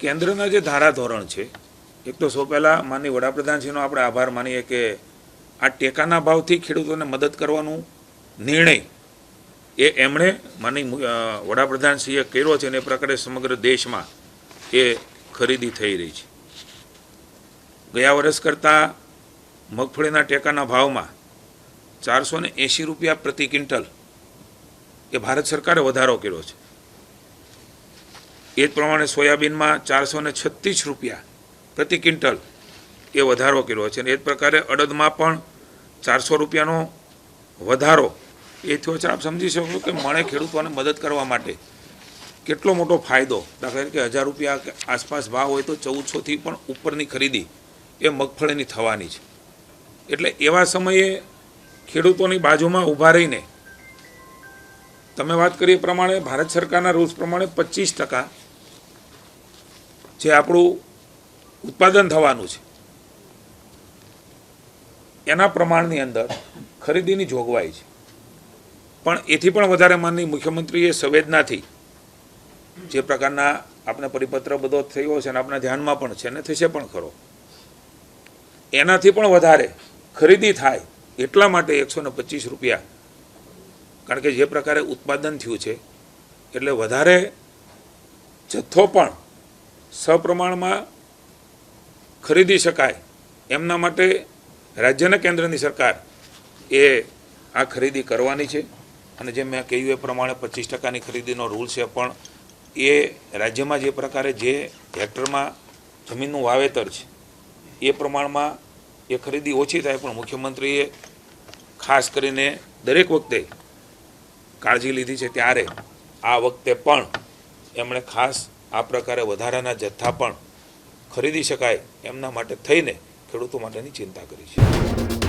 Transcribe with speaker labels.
Speaker 1: કેન્દ્રના જે ધારાધોરણ છે, એક તો સૌ પહેલાં માનનીય વડાપ્રધાનશ્રીનો આપણે આભાર માનીએ કે આ ટેકાના ભાવથી ખેડૂતોને મદદ કરવાનું નિર્ણય એ એમણે માનનીય વડાપ્રધાનશ્રીએ કર્યો છે અને એ પ્રકારે સમગ્ર દેશમાં એ ખરીદી થઈ રહી છે. ગયા વર્ષ કરતાં મગફળીના ટેકાના ભાવમાં 480 રૂપિયા પ્રતિ ક્વિન્ટલ એ ભારત સરકારે વધારો કર્યો છે. એ જ પ્રમાણે સોયાબીનમાં 436 રૂપિયા પ્રતિ ક્વિન્ટલ એ વધારો કર્યો છે અને એ જ પ્રકારે અડદમાં પણ 400 રૂપિયાનો વધારો એ થયો છે. આપ સમજી શકો કે મળે ખેડૂતોને મદદ કરવા માટે કેટલો મોટો ફાયદો. દાખલા તરીકે 1000 રૂપિયા આસપાસ ભાવ હોય તો 1400થી પણ ઉપરની ખરીદી એ મગફળીની થવાની છે. એટલે એવા સમયે ખેડૂતોની બાજુમાં ઊભા રહીને તમે વાત કરી એ પ્રમાણે ભારત સરકારના રૂલ્સ પ્રમાણે 25% જે આપણું ઉત્પાદન થવાનું છે એના પ્રમાણની અંદર ખરીદીની જોગવાઈ છે. પણ એથી પણ વધારે માનનીય મુખ્યમંત્રીએ સંવેદનાથી જે પ્રકારના આપણે પરિપત્ર બધો થયો છે અને આપણા ધ્યાનમાં પણ છે અને થશે પણ ખરો, એનાથી પણ વધારે ખરીદી થાય એટલા માટે 125 રૂપિયા, કારણ કે જે પ્રકારે ઉત્પાદન થયું છે એટલે વધારે જથ્થો પણ સપ્રમાણમાં ખરીદી શકાય એમના માટે રાજ્ય અને કેન્દ્રની સરકાર એ આ ખરીદી કરવાની છે. અને જેમ મેં કહ્યું એ પ્રમાણે 25%ની ખરીદીનો રૂલ છે, પણ એ રાજ્યમાં જે પ્રકારે જે હેક્ટરમાં જમીનનું વાવેતર છે એ પ્રમાણમાં એ ખરીદી ઓછી થાય. પણ મુખ્યમંત્રીએ ખાસ કરીને દરેક વખતે કાળજી લીધી છે, ત્યારે આ વખતે પણ એમણે ખાસ આ પ્રકારે વધારાના જથ્થા પણ ખરીદી શકાય એમના માટે થઈને ખેડૂતો માટેની ચિંતા કરી છે.